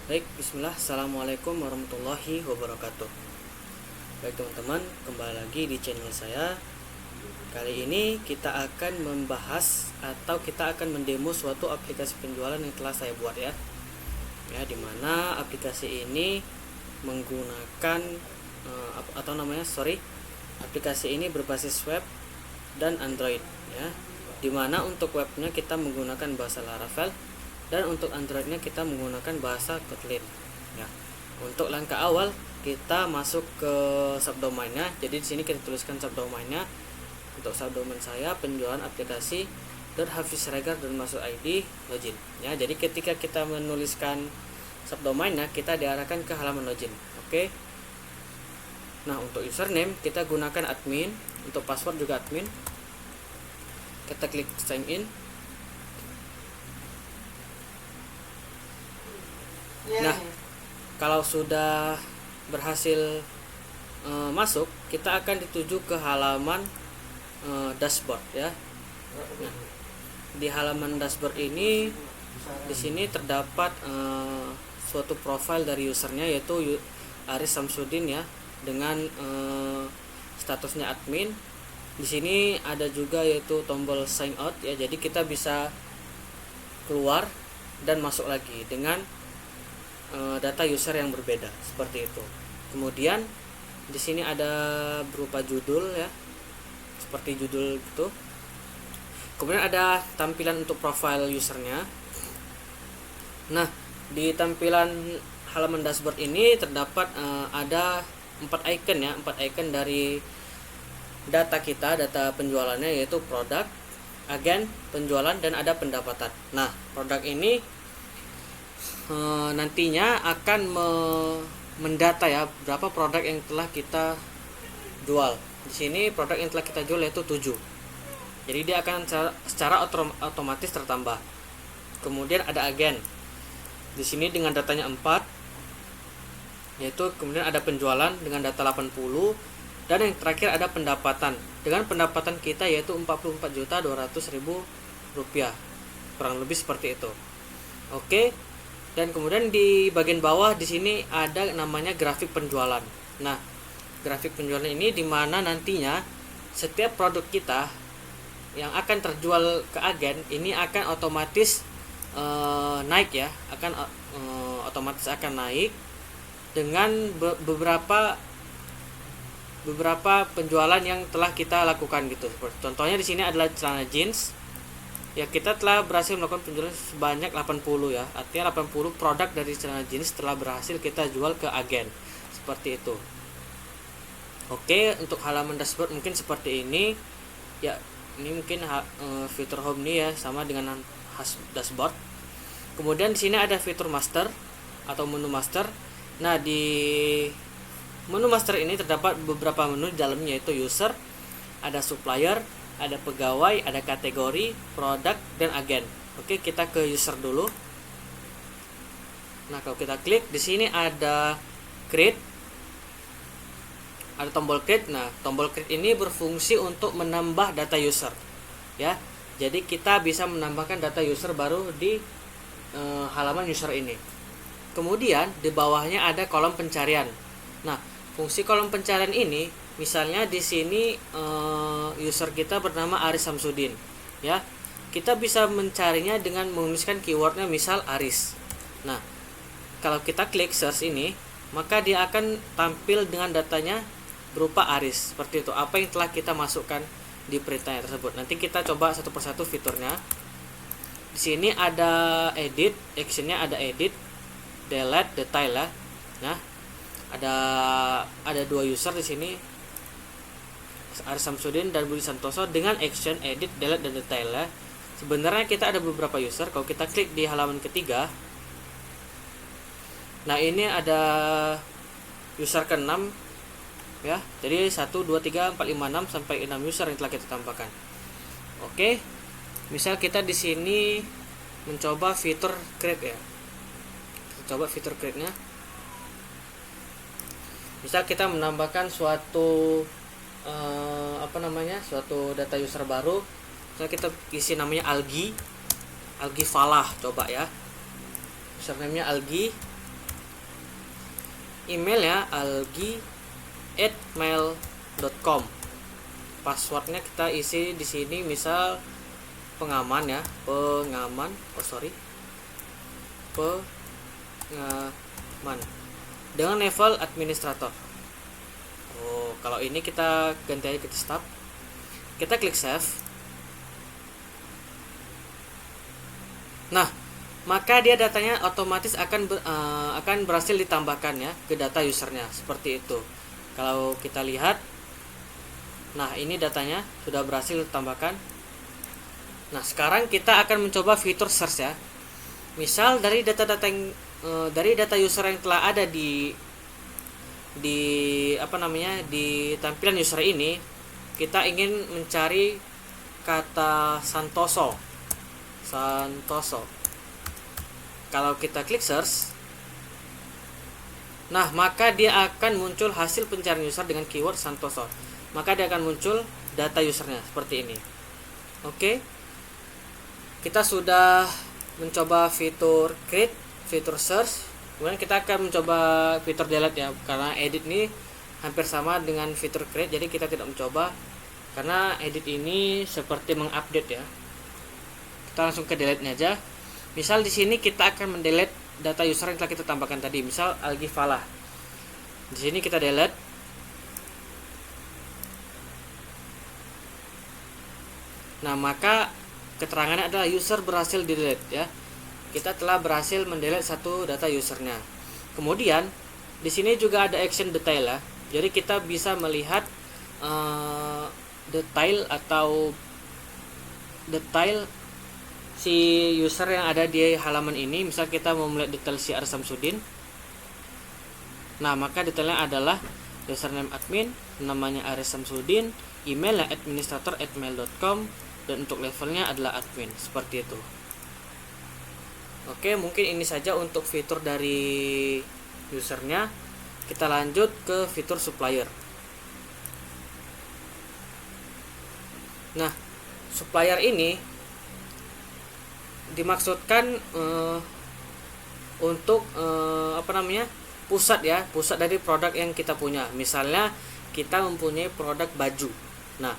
Baik, bismillah. Assalamualaikum warahmatullahi wabarakatuh. Baik teman-teman, kembali lagi di channel saya. Kali ini kita akan membahas atau kita akan mendemo suatu aplikasi penjualan yang telah saya buat ya. Dimana aplikasi ini menggunakan aplikasi ini berbasis web dan Android ya. Dimana untuk webnya kita menggunakan bahasa Laravel dan untuk Androidnya kita menggunakan bahasa Kotlin ya. Untuk langkah awal kita masuk ke subdomainnya. Jadi di sini kita tuliskan subdomainnya. Untuk subdomain saya penjualan aplikasi .hafizregar dan masuk ID login ya. Jadi ketika kita menuliskan subdomainnya kita diarahkan ke halaman login. Oke. Nah, untuk username kita gunakan admin, untuk password juga admin. Kita klik sign in. Nah, kalau sudah berhasil masuk, kita akan dituju ke halaman dashboard ya. Nah, di halaman dashboard ini di sini terdapat suatu profil dari usernya, yaitu Aris Samsudin ya, dengan statusnya admin. Di sini ada juga yaitu tombol sign out ya. Jadi kita bisa keluar dan masuk lagi dengan data user yang berbeda seperti itu. Kemudian di sini ada berupa judul ya, seperti judul gitu. Kemudian ada tampilan untuk profile usernya. Nah, di tampilan halaman dashboard ini terdapat ada 4 icon ya, 4 icon dari data kita, data penjualannya, yaitu produk, agen, penjualan, dan ada pendapatan. Nah, produk ini nantinya akan mendata ya berapa produk yang telah kita jual. Di sini produk yang telah kita jual yaitu 7. Jadi dia akan secara otomatis tertambah. Kemudian ada agen. Di sini dengan datanya 4. Yaitu kemudian ada penjualan dengan data 80, dan yang terakhir ada pendapatan. Dengan pendapatan kita yaitu Rp44.200.000. Kurang lebih seperti itu. Oke. Dan kemudian di bagian bawah di sini ada namanya grafik penjualan. Nah, grafik penjualan ini di mana nantinya setiap produk kita yang akan terjual ke agen ini akan otomatis naik ya, otomatis akan naik dengan beberapa penjualan yang telah kita lakukan gitu. Contohnya di sini adalah celana jeans. Ya, kita telah berhasil melakukan penjualan sebanyak 80 ya. Artinya 80 produk dari celana jeans telah berhasil kita jual ke agen. Seperti itu. Oke, untuk halaman dashboard mungkin seperti ini. Ya, ini mungkin fitur home nih ya, sama dengan dashboard. Kemudian di sini ada fitur master atau menu master. Nah, di menu master ini terdapat beberapa menu di dalamnya, yaitu user, ada supplier, ada pegawai, ada kategori, produk, dan agen. Oke, kita ke user dulu. Nah, kalau kita klik di sini ada create, ada tombol create. Nah, tombol create ini berfungsi untuk menambah data user ya. Jadi kita bisa menambahkan data user baru di halaman user ini. Kemudian di bawahnya ada kolom pencarian. Nah, fungsi kolom pencarian ini, misalnya di sini user kita bernama Aris Samsudin ya. Kita bisa mencarinya dengan menuliskan keywordnya misal Aris. Nah, kalau kita klik search ini, maka dia akan tampil dengan datanya berupa Aris. Seperti itu, apa yang telah kita masukkan di perintahnya tersebut. Nanti kita coba satu persatu fiturnya. Di sini ada edit, actionnya ada edit, delete, detail ya. Nah, ada 2 user di sini, Aris Samsudin dan Budi Santoso, dengan action, edit, delete, dan detail ya. Sebenarnya kita ada beberapa user. Kalau kita klik di halaman ketiga, nah ini ada user ke-6 ya. Jadi 1, 2, 3, 4, 5, 6 sampai 6 user yang telah kita tambahkan. Oke. Misal kita di sini mencoba fitur create ya. Kita coba fitur create-nya. Misal kita menambahkan suatu suatu data user baru. Misal kita isi namanya Algi Falah, coba ya. Username-nya Algi emailnya algi@mail.com. Passwordnya kita isi di sini, misal pengaman ya, pengaman dengan level administrator. Kalau ini kita ganti aja ke stop. Kita klik save. Nah, maka dia datanya otomatis akan berhasil ditambahkan ya ke data usernya, seperti itu. Kalau kita lihat, nah ini datanya sudah berhasil ditambahkan. Nah, sekarang kita akan mencoba fitur search ya. Misal dari data-data yang dari data user yang telah ada di tampilan user ini, kita ingin mencari kata Santoso. Kalau kita klik search, nah maka dia akan muncul hasil pencarian user dengan keyword Santoso. Maka dia akan muncul data usernya seperti ini. Oke, kita sudah mencoba fitur create, fitur search. Kemudian kita akan mencoba fitur delete ya, karena edit ini hampir sama dengan fitur create, jadi kita tidak mencoba karena edit ini seperti mengupdate ya. Kita langsung ke delete-nya aja. Misal di sini kita akan mendelete data user yang telah kita tambahkan tadi, misal Algi Falah. Di sini kita delete. Nah, maka keterangannya adalah user berhasil di-delete ya. Kita telah berhasil mendelete satu data usernya. Kemudian di sini juga ada action detail ya. Jadi kita bisa melihat detail si user yang ada di halaman ini. Misal kita mau melihat detail si Aris Samsudin. Nah, maka detailnya adalah username admin, namanya Aris Samsudin, emailnya administrator@mail.com, dan untuk levelnya adalah admin, seperti itu. Oke, mungkin ini saja untuk fitur dari usernya. Kita lanjut ke fitur supplier. Nah, supplier ini dimaksudkan untuk pusat dari produk yang kita punya. Misalnya kita mempunyai produk baju. Nah,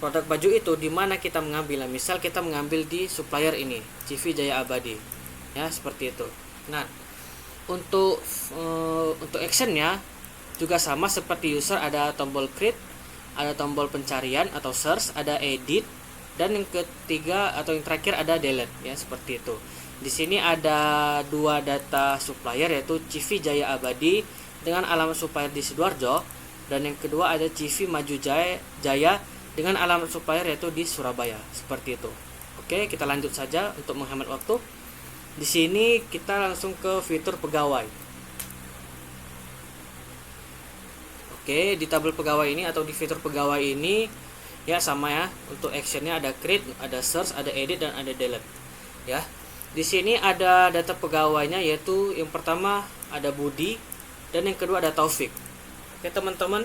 produk baju itu di mana kita mengambil? Misal kita mengambil di supplier ini, CV Jaya Abadi. Ya, seperti itu. Nah, untuk actionnya juga sama seperti user, ada tombol create, ada tombol pencarian atau search, ada edit, dan yang ketiga atau yang terakhir ada delete ya, seperti itu. Di sini ada dua data supplier, yaitu CV Jaya Abadi dengan alamat supplier di Sidoarjo, dan yang kedua ada CV Maju Jaya dengan alamat supplier yaitu di Surabaya, seperti itu. Oke, kita lanjut saja untuk menghemat waktu. Di sini kita langsung ke fitur pegawai. Oke, di tabel pegawai ini atau di fitur pegawai ini ya sama ya. Untuk actionnya ada create, ada search, ada edit, dan ada delete. Ya. Di sini ada data pegawainya, yaitu yang pertama ada Budi dan yang kedua ada Taufik. Oke, teman-teman.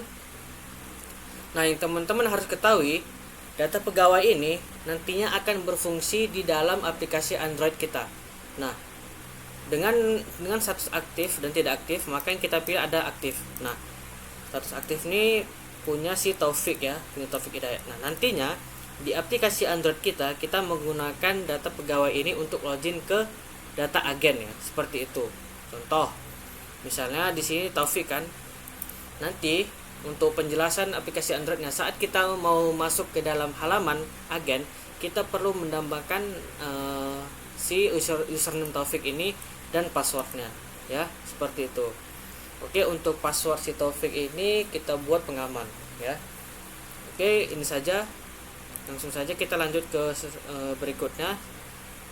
Nah, yang teman-teman harus ketahui, data pegawai ini nantinya akan berfungsi di dalam aplikasi Android kita. Nah, dengan status aktif dan tidak aktif, maka yang kita pilih ada aktif. Nah, status aktif ini punya si Taufik ya, punya Taufik Hidayat. Nah, nantinya di aplikasi Android kita menggunakan data pegawai ini untuk login ke data agen ya, seperti itu. Contoh, misalnya di sini Taufik kan. Nanti untuk penjelasan aplikasi Androidnya, saat kita mau masuk ke dalam halaman agen, kita perlu menambahkan si username Taufik ini dan passwordnya ya, seperti itu. Oke, untuk password si Taufik ini kita buat pengaman ya. Oke, ini saja. Langsung saja kita lanjut ke berikutnya.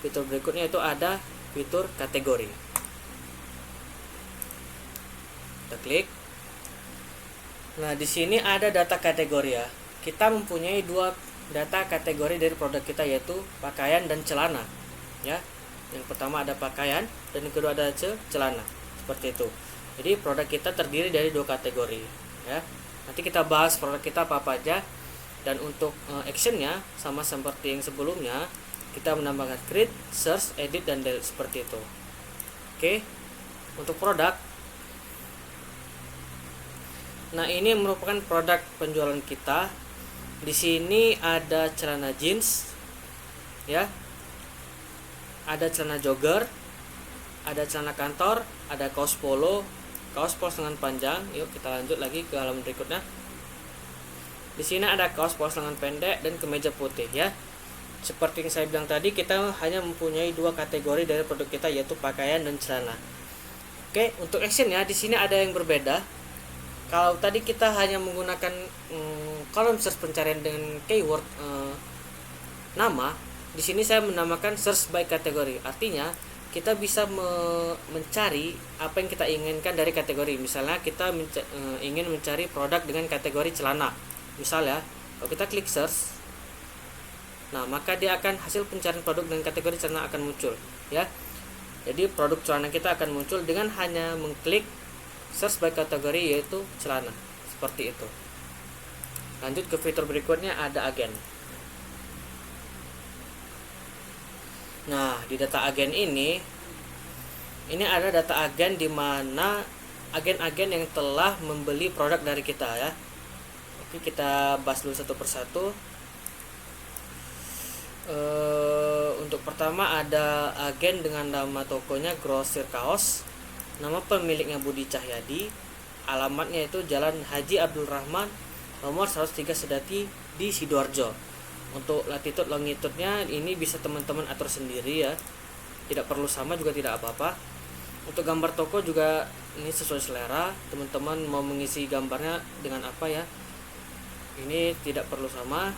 Fitur berikutnya itu ada fitur kategori. Kita klik. Nah, di sini ada data kategori ya. Kita mempunyai dua data kategori dari produk kita, yaitu pakaian dan celana. Ya. Yang pertama ada pakaian dan yang kedua ada celana. Seperti itu. Jadi produk kita terdiri dari dua kategori ya. Nanti kita bahas produk kita apa aja. Dan untuk actionnya sama seperti yang sebelumnya, kita menambahkan create, search, edit, dan delete, seperti itu. Oke. Untuk produk Nah, ini merupakan produk penjualan kita. Di sini ada celana jeans, ya, ada celana jogger, ada celana kantor, ada kaos polo lengan panjang. Yuk kita lanjut lagi ke halaman berikutnya. Di sini ada kaos polo lengan pendek dan kemeja putih, ya. Seperti yang saya bilang tadi, kita hanya mempunyai dua kategori dari produk kita, yaitu pakaian dan celana. Oke, untuk actionnya di sini ada yang berbeda. Kalau tadi kita hanya menggunakan kolom search pencarian dengan keyword nama, di sini saya menamakan search by kategori. Artinya kita bisa mencari apa yang kita inginkan dari kategori. Misalnya kita ingin mencari produk dengan kategori celana. Misalnya, kalau kita klik search, nah maka dia akan hasil pencarian produk dengan kategori celana akan muncul, ya. Jadi produk celana kita akan muncul dengan hanya mengklik search by kategori, yaitu celana. Seperti itu. Lanjut ke fitur berikutnya, ada agen. Nah, di data agen ini ada data agen di mana agen-agen yang telah membeli produk dari kita, ya. Oke, kita bahas dulu satu persatu. Untuk pertama ada agen dengan nama tokonya Grosir Kaos, nama pemiliknya Budi Cahyadi, alamatnya itu Jalan Haji Abdul Rahman, nomor 103 Sedati di Sidoarjo. Untuk latitude longitude-nya ini bisa teman-teman atur sendiri, ya. Tidak perlu sama juga tidak apa-apa. Untuk gambar toko juga ini sesuai selera. Teman-teman mau mengisi gambarnya dengan apa, ya. Ini tidak perlu sama.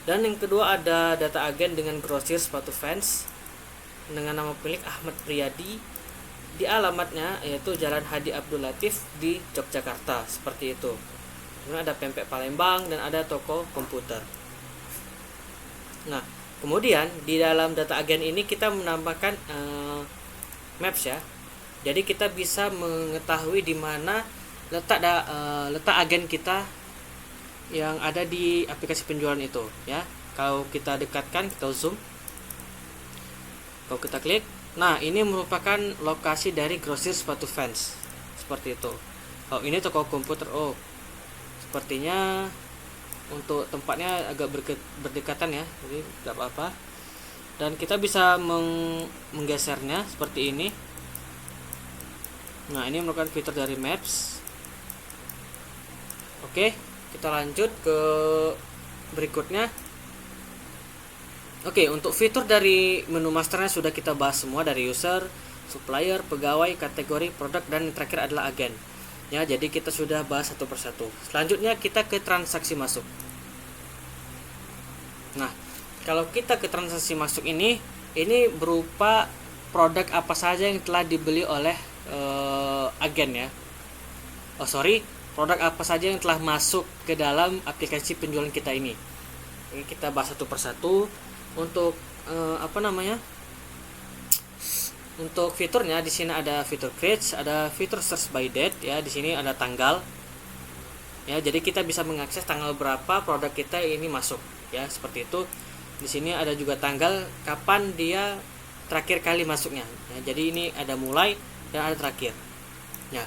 Dan yang kedua ada data agen dengan grosir sepatu Vans dengan nama pemilik Ahmad Priyadi, di alamatnya yaitu Jalan Hadi Abdul Latif di Yogyakarta, seperti itu. Kemudian ada pempek Palembang dan ada toko komputer. Nah, kemudian di dalam data agen ini kita menambahkan maps, ya. Jadi kita bisa mengetahui di mana letak agen kita yang ada di aplikasi penjualan itu, ya. Kalau kita dekatkan, kita zoom, kalau kita klik, nah ini merupakan lokasi dari grosir sepatu Vans, seperti itu. Oh, ini toko komputer. Oh, sepertinya untuk tempatnya agak berdekatan, ya, jadi tidak apa-apa. Dan kita bisa menggesernya seperti ini. Nah, ini merupakan fitur dari Maps. Oke, kita lanjut ke berikutnya. Oke, untuk fitur dari menu masternya sudah kita bahas semua, dari user, supplier, pegawai, kategori, produk, dan yang terakhir adalah agen. Ya, jadi kita sudah bahas satu persatu. Selanjutnya kita ke transaksi masuk. Nah, kalau kita ke transaksi masuk ini berupa produk apa saja yang telah dibeli oleh agen, ya. Produk apa saja yang telah masuk ke dalam aplikasi penjualan kita ini. Ini kita bahas satu persatu. Untuk untuk fiturnya di sini ada fitur create, ada fitur search by date, ya. Di sini ada tanggal, ya. Jadi kita bisa mengakses tanggal berapa produk kita ini masuk, ya, seperti itu. Di sini ada juga tanggal kapan dia terakhir kali masuknya, ya. Jadi ini ada mulai dan ada terakhir, ya.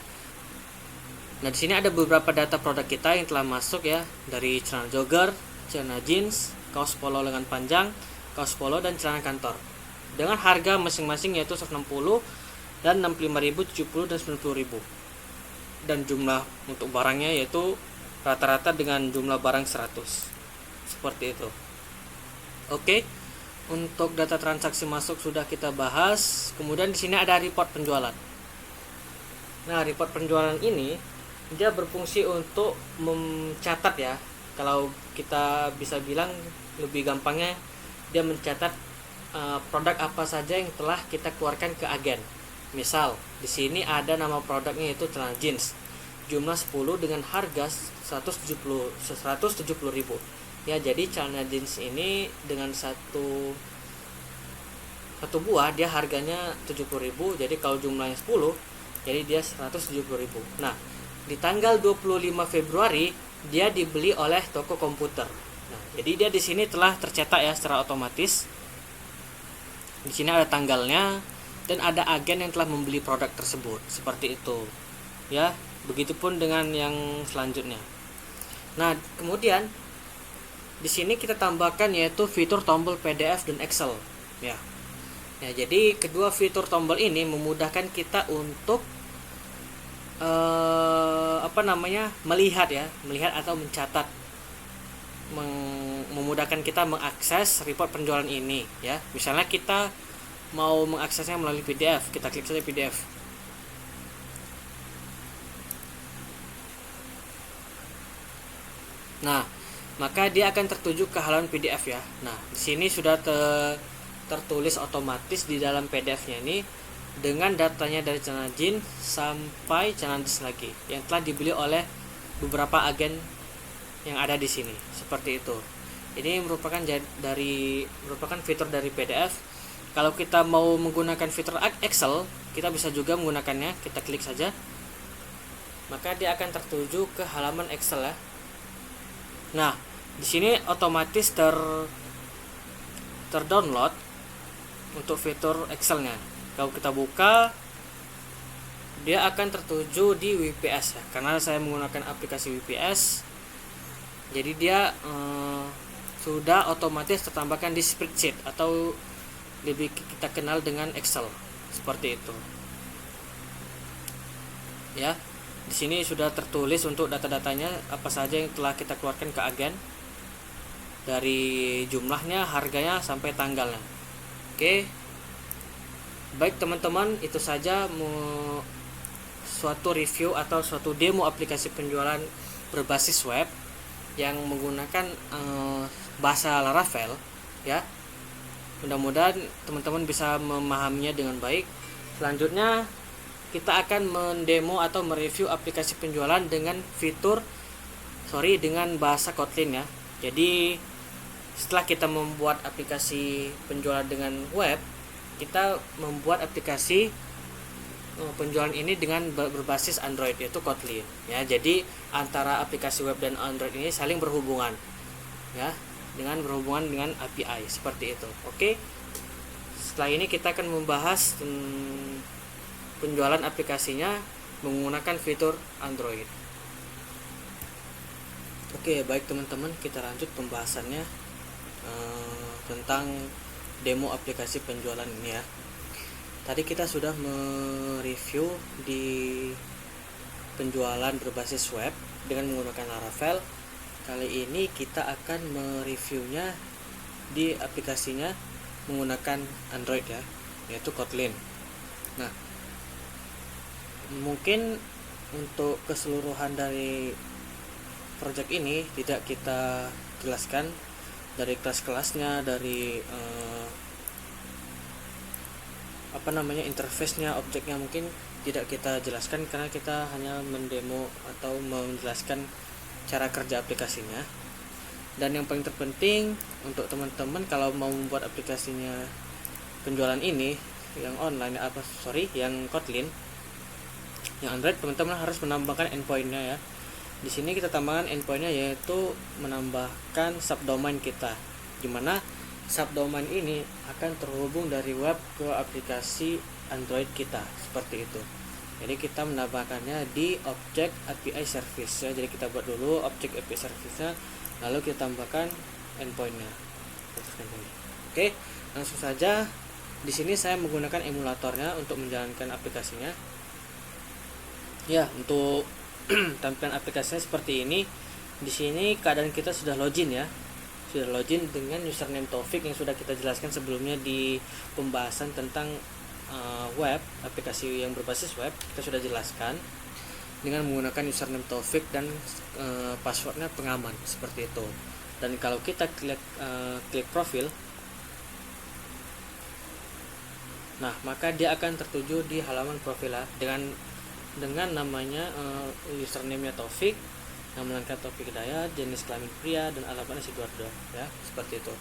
Nah, di sini ada beberapa data produk kita yang telah masuk, ya, dari celana jogger, celana jeans, kaos polo lengan panjang, kaos polo dan celana kantor. Dengan harga masing-masing yaitu 160 dan 65.000, 70 dan 90.000. Dan jumlah untuk barangnya yaitu rata-rata dengan jumlah barang 100. Seperti itu. Oke. Untuk data transaksi masuk sudah kita bahas. Kemudian di sini ada report penjualan. Nah, report penjualan ini dia berfungsi untuk mencatat, ya. Kalau kita bisa bilang lebih gampangnya, dia mencatat produk apa saja yang telah kita keluarkan ke agen. Misal di sini ada nama produknya yaitu celana jeans, jumlah 10 dengan harga 170.000. Ya, jadi celana jeans ini dengan satu buah dia harganya 70.000. Jadi kalau jumlahnya 10, jadi dia 170.000. Nah, di tanggal 25 Februari dia dibeli oleh toko komputer. Nah, jadi dia di sini telah tercetak, ya, secara otomatis. Di sini ada tanggalnya dan ada agen yang telah membeli produk tersebut, seperti itu. ya. Begitupun dengan yang selanjutnya. Nah, kemudian di sini kita tambahkan yaitu fitur tombol PDF dan Excel, ya. Ya, jadi kedua fitur tombol ini memudahkan kita untuk melihat atau mencatat, memudahkan kita mengakses report penjualan ini, ya. Misalnya kita mau mengaksesnya melalui PDF, kita klik saja PDF. Nah, maka dia akan tertuju ke halaman PDF, ya. Nah, di sini sudah tertulis otomatis di dalam PDF-nya ini dengan datanya dari Canajin sampai Canandis lagi yang telah dibeli oleh beberapa agen yang ada di sini, seperti itu. Ini merupakan fitur dari PDF. Kalau kita mau menggunakan fitur Excel, kita bisa juga menggunakannya. Kita klik saja, maka dia akan tertuju ke halaman Excel, ya. Nah, di sini otomatis terdownload untuk fitur Excel-nya. Kalau kita buka, dia akan tertuju di WPS, ya. Karena saya menggunakan aplikasi WPS, jadi dia sudah otomatis tertambahkan di spreadsheet atau lebih kita kenal dengan Excel, seperti itu. Ya. Di sini sudah tertulis untuk data-datanya apa saja yang telah kita keluarkan ke agen, dari jumlahnya, harganya, sampai tanggalnya. Oke. Baik teman-teman, itu saja suatu review atau suatu demo aplikasi penjualan berbasis web yang menggunakan bahasa Laravel, ya. Mudah-mudahan teman-teman bisa memahaminya dengan baik. Selanjutnya kita akan mendemo atau mereview aplikasi penjualan dengan dengan bahasa Kotlin, ya. Jadi setelah kita membuat aplikasi penjualan dengan web, kita membuat aplikasi penjualan ini dengan berbasis Android, yaitu Kotlin, ya. Jadi antara aplikasi web dan Android ini saling berhubungan, ya, dengan API, seperti itu. Oke. Setelah ini kita akan membahas penjualan aplikasinya menggunakan fitur Android. Oke, baik teman-teman, kita lanjut pembahasannya tentang demo aplikasi penjualan ini, ya. Tadi kita sudah mereview di penjualan berbasis web dengan menggunakan Laravel. Kali ini kita akan mereviewnya di aplikasinya menggunakan Android, ya, yaitu Kotlin. Nah, mungkin untuk keseluruhan dari project ini tidak kita jelaskan dari kelas-kelasnya, dari interface-nya, objeknya mungkin tidak kita jelaskan karena kita hanya mendemo atau menjelaskan cara kerja aplikasinya. Dan yang paling terpenting untuk teman-teman kalau mau membuat aplikasinya penjualan ini yang online yang Kotlin, yang Android, teman-teman harus menambahkan endpoint-nya, ya. Di sini kita tambahkan endpoint-nya yaitu menambahkan subdomain kita, dimana subdomain ini akan terhubung dari web ke aplikasi Android kita, seperti itu. Jadi kita menambahkannya di objek API service, ya. Jadi kita buat dulu objek API service-nya, lalu kita tambahkan endpoint-nya. Oke, langsung saja. Di sini saya menggunakan emulatornya untuk menjalankan aplikasinya. Ya, untuk tampilan aplikasinya seperti ini. Di sini keadaan kita sudah login, ya. Sudah login dengan username Taufik yang sudah kita jelaskan sebelumnya di pembahasan tentang web, aplikasi yang berbasis web. Kita sudah jelaskan dengan menggunakan username Taufik dan passwordnya pengaman, seperti itu. Dan kalau kita klik profil, nah maka dia akan tertuju di halaman profil, dengan namanya username-nya Taufik, nama lengkap Taufik Hidayat, jenis kelamin pria, dan alamatnya Sidoarjo, ya, seperti itu.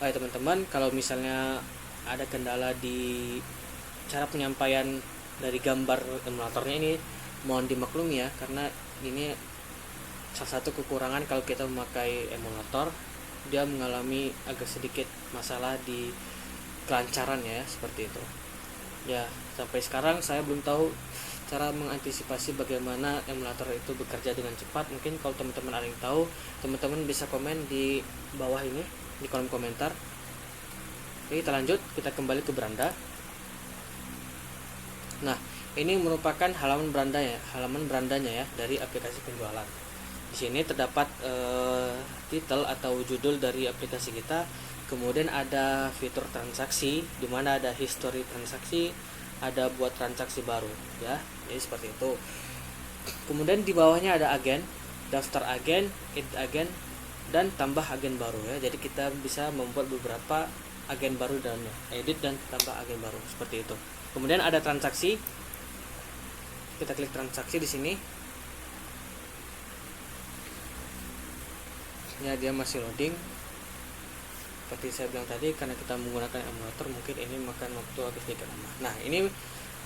Baik teman-teman, kalau misalnya ada kendala di cara penyampaian dari gambar emulatornya ini, mohon dimaklumi, ya, karena ini salah satu kekurangan kalau kita memakai emulator, dia mengalami agak sedikit masalah di kelancarannya, ya, seperti itu. Ya, sampai sekarang saya belum tahu cara mengantisipasi bagaimana emulator itu bekerja dengan cepat. Mungkin kalau teman-teman ada yang tahu, teman-teman bisa komen di bawah ini di kolom komentar. Oke, kita lanjut, kita kembali ke beranda. Nah, ini merupakan halaman berandanya ya dari aplikasi penjualan. Di sini terdapat titel atau judul dari aplikasi kita. Kemudian ada fitur transaksi, di mana ada history transaksi, ada buat transaksi baru ya. Jadi seperti itu. Kemudian di bawahnya ada agen, daftar agen, edit agen, dan tambah agen baru ya. Jadi kita bisa membuat beberapa agen baru dalamnya, edit dan tambah agen baru seperti itu. Kemudian ada transaksi. Kita klik transaksi di sini. Ya, dia masih loading. Seperti saya bilang tadi, karena kita menggunakan emulator, mungkin ini makan waktu habis sedikit lama. Nah, ini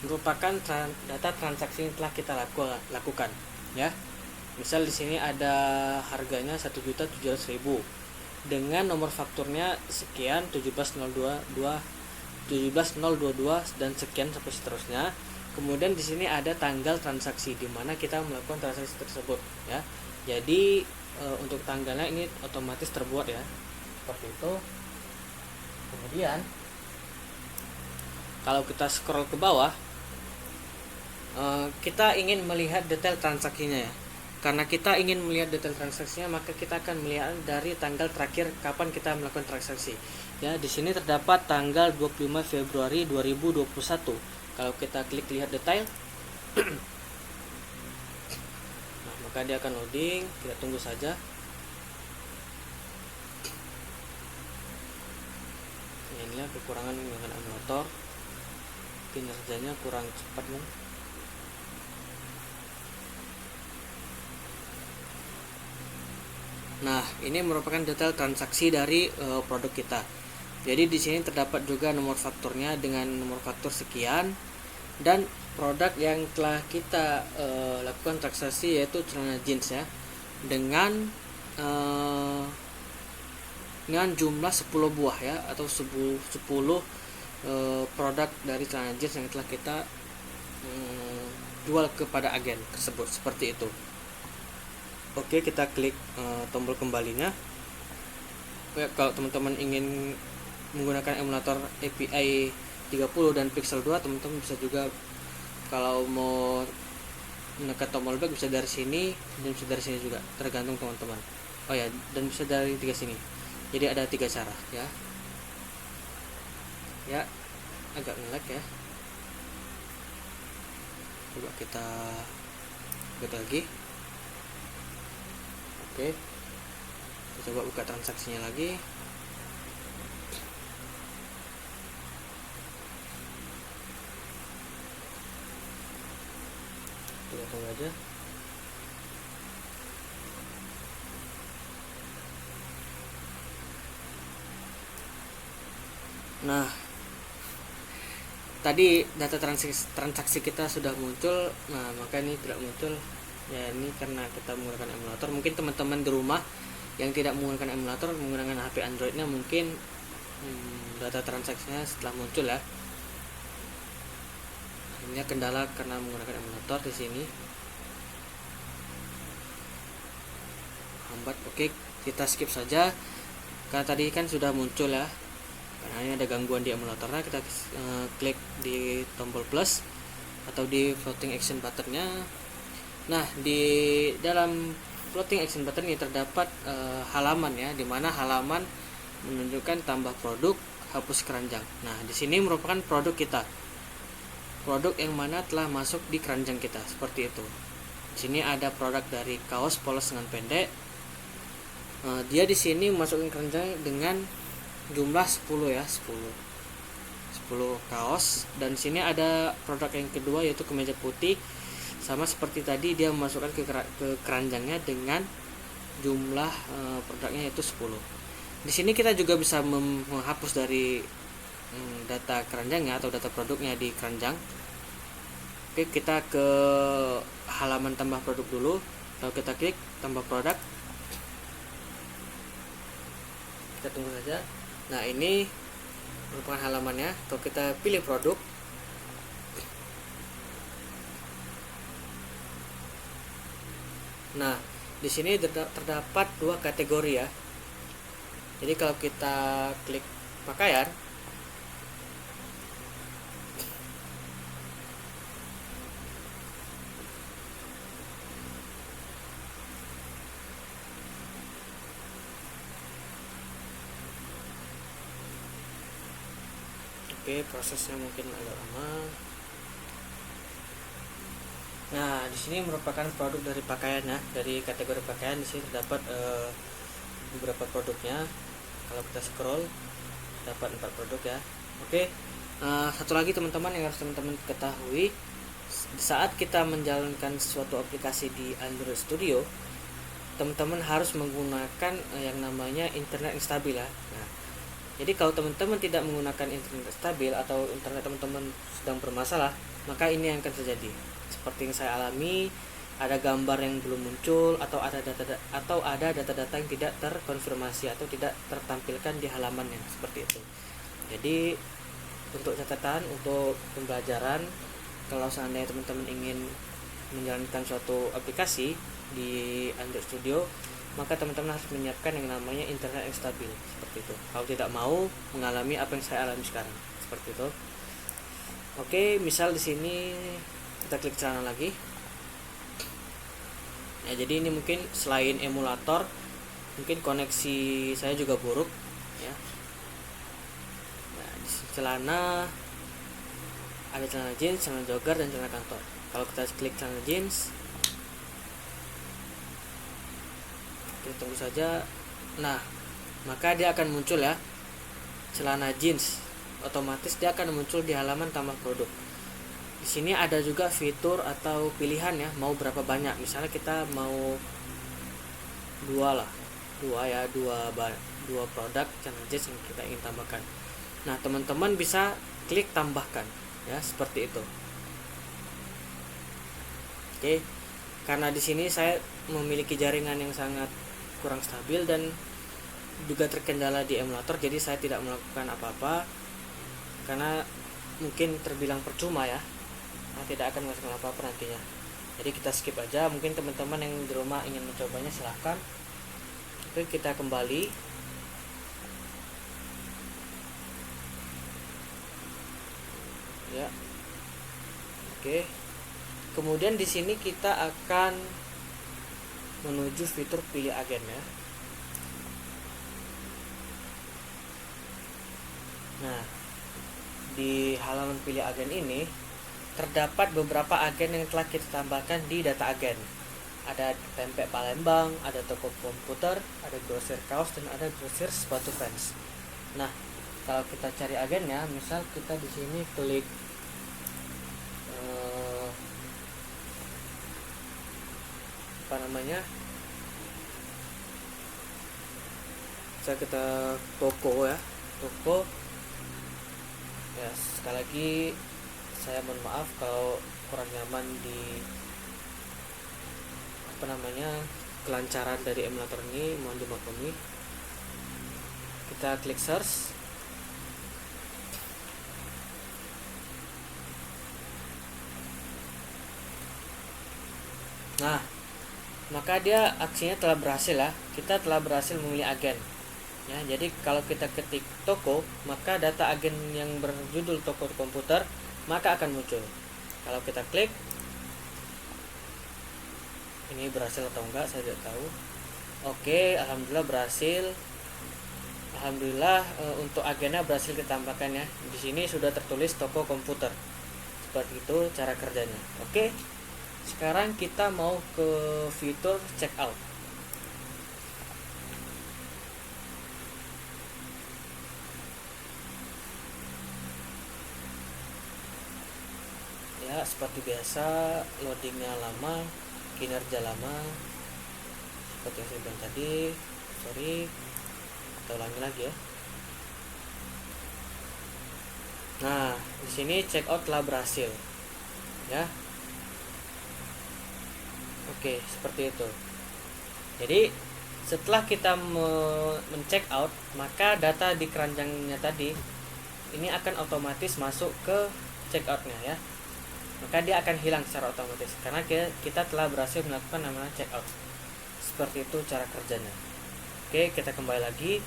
merupakan data transaksi yang telah kita lakukan ya. Misal di sini ada harganya 1.700.000 dengan nomor fakturnya sekian 17.022 dan sekian sampai seterusnya. Kemudian di sini ada tanggal transaksi di mana kita melakukan transaksi tersebut ya. Jadi untuk tanggalnya ini otomatis terbuat ya, seperti itu. Kemudian kalau kita scroll ke bawah, kita ingin melihat detail transaksinya ya. Karena kita ingin melihat detail transaksinya, maka kita akan melihat dari tanggal terakhir kapan kita melakukan transaksi. Ya, di sini terdapat tanggal 25 Februari 2021. Kalau kita klik lihat detail, nah, maka dia akan loading. Kita tunggu saja. Inilah kekurangan menggunakan emulator, kinerjanya kurang cepat nih. Nah, ini merupakan detail transaksi dari produk kita. Jadi di sini terdapat juga nomor fakturnya dengan nomor faktur sekian, dan produk yang telah kita lakukan transaksi yaitu celana jeans ya, dengan jumlah 10 buah ya, atau 10 produk dari celana jeans yang telah kita jual kepada agen tersebut, seperti itu. Oke, kita klik tombol kembalinya. Ya, kalau teman-teman ingin menggunakan emulator API 30 dan Pixel 2, teman-teman bisa juga, kalau mau menekan tombol back bisa dari sini dan bisa dari sini juga, tergantung teman-teman. Oh ya, dan bisa dari 3 sini. Jadi ada 3 cara ya. Ya, agak nge-lag ya. Coba kita buka lagi. Oke, kita coba buka transaksinya lagi. Kita tunggu aja. Nah, tadi data transaksi kita sudah muncul. Nah, maka ini tidak muncul ya, ini karena kita menggunakan emulator. Mungkin teman-teman di rumah yang tidak menggunakan emulator, menggunakan HP Androidnya, mungkin data transaksinya setelah muncul ya. Ini kendala karena menggunakan emulator di sini. Hambat. Oke, kita skip saja karena tadi kan sudah muncul ya. Karena ini ada gangguan di emulatornya, kita klik di tombol plus atau di floating action buttonnya. Nah, di dalam floating action button ini terdapat halaman ya, di mana halaman menunjukkan tambah produk, hapus keranjang. Nah, di sini merupakan produk kita, produk yang mana telah masuk di keranjang kita, seperti itu. Di sini ada produk dari kaos polos lengan pendek. Dia di sini masukin keranjang dengan jumlah 10 ya, 10 kaos. Dan di sini ada produk yang kedua yaitu kemeja putih. Sama seperti tadi, dia memasukkan ke keranjangnya dengan jumlah produknya yaitu 10. Di sini kita juga bisa menghapus dari data keranjangnya atau data produknya di keranjang. Oke, kita ke halaman tambah produk dulu. Lalu kita klik tambah produk. Kita tunggu saja. Nah, ini merupakan halamannya. Kalau kita pilih produk, Nah, di sini terdapat dua kategori ya. Jadi kalau kita klik pakaian, oke, prosesnya mungkin agak lama. Nah, di sini merupakan produk dari pakaian ya. Dari kategori pakaian di sini terdapat beberapa produknya. Kalau kita scroll dapat 4 produk ya. Oke. Satu lagi teman-teman yang harus teman-teman ketahui, saat kita menjalankan suatu aplikasi di Android Studio, teman-teman harus menggunakan yang namanya internet yang stabil ya. Nah, jadi kalau teman-teman tidak menggunakan internet stabil atau internet teman-teman sedang bermasalah, maka ini yang akan terjadi. Seperti yang saya alami, ada gambar yang belum muncul atau ada data-data yang tidak terkonfirmasi atau tidak tertampilkan di halaman yang seperti itu. Jadi untuk catatan, untuk pembelajaran, kalau seandainya teman-teman ingin menjalankan suatu aplikasi di Android Studio, maka teman-teman harus menyiapkan yang namanya internet yang stabil seperti itu. Kalau tidak mau mengalami apa yang saya alami sekarang, seperti itu. Oke, misal di sini kita klik celana lagi. Ya, jadi ini mungkin selain emulator, mungkin koneksi saya juga buruk ya. Nah, di celana ada celana jeans, celana jogger, dan celana kantor. Kalau kita klik celana jeans, kita tunggu saja. Nah, maka dia akan muncul ya, celana jeans. Otomatis dia akan muncul di halaman tambah produk. Di sini ada juga fitur atau pilihan ya, mau berapa banyak. Misalnya kita mau dua produk celana jeans yang kita ingin tambahkan. Nah, teman-teman bisa klik tambahkan ya, seperti itu. Oke. Karena di sini saya memiliki jaringan yang sangat kurang stabil dan juga terkendala di emulator, jadi saya tidak melakukan apa-apa karena mungkin terbilang percuma ya. Nah, tidak akan menghasilkan apa-apa nantinya. Jadi kita skip aja. Mungkin teman-teman yang di rumah ingin mencobanya silahkan. Oke, kita kembali. Ya. Oke. Kemudian di sini kita akan menuju fitur pilih agen ya. Nah, di halaman pilih agen ini terdapat beberapa agen yang telah kita tambahkan di data agen. Ada tempe Palembang, ada toko komputer, ada grosir kaos, dan ada grosir sepatu fans. Nah, kalau kita cari agennya, misal kita di sini klik kita toko ya, toko ya. Sekali lagi saya mohon maaf kalau kurang nyaman di kelancaran dari emulator ini, mohon dimaklumi. Kita klik search. Nah, maka dia aksinya telah berhasil ya. Kita telah berhasil memilih agen ya. Jadi kalau kita ketik toko, maka data agen yang berjudul toko komputer maka akan muncul. Kalau kita klik, ini berhasil atau enggak saya tidak tahu. Oke, alhamdulillah berhasil. Alhamdulillah untuk agennya berhasil ditambahkan ya. Di sini sudah tertulis toko komputer. Seperti itu cara kerjanya. Oke. Sekarang kita mau ke fitur checkout. Ya, seperti biasa loadingnya lama, kinerja lama. Seperti yang saya bilang tadi, sorry, kita ulangi lagi ya. Nah, di sini checkout telah berhasil, ya. Oke, seperti itu. Jadi setelah kita men-check out, maka data di keranjangnya tadi ini akan otomatis masuk ke checkoutnya ya. Maka dia akan hilang secara otomatis karena kita telah berhasil melakukan namanya checkout. seperti itu cara kerjanya. Oke, kita kembali lagi.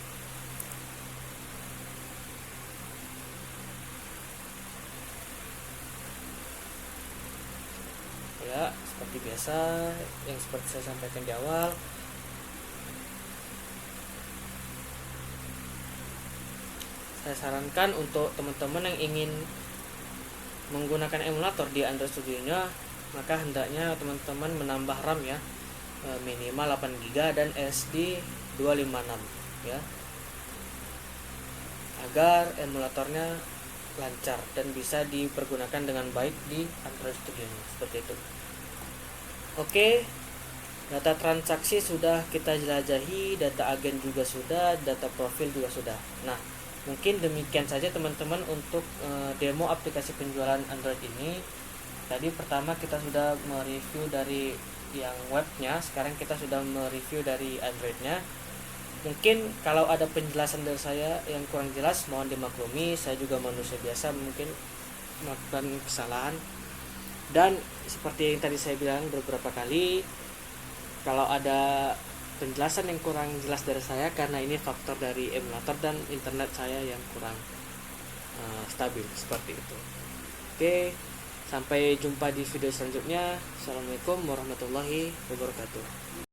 Ya, seperti biasa yang seperti saya sampaikan di awal. Saya sarankan untuk teman-teman yang ingin menggunakan emulator di Android Studio-nya, maka hendaknya teman-teman menambah RAM ya, minimal 8 GB dan SD 256 ya, agar emulatornya lancar dan bisa dipergunakan dengan baik di Android Studio-nya, seperti itu. Oke, data transaksi sudah kita jelajahi, data agen juga sudah, data profil juga sudah. Nah, mungkin demikian saja teman-teman untuk demo aplikasi penjualan Android ini. Tadi pertama kita sudah mereview dari yang webnya, sekarang kita sudah mereview dari Androidnya. Mungkin kalau ada penjelasan dari saya yang kurang jelas, mohon dimaklumi, saya juga manusia biasa, mungkin melakukan kesalahan. Dan seperti yang tadi saya bilang beberapa kali, kalau ada penjelasan yang kurang jelas dari saya, karena ini faktor dari emulator dan internet saya yang kurang stabil, seperti itu. Oke, sampai jumpa di video selanjutnya. Assalamualaikum warahmatullahi wabarakatuh.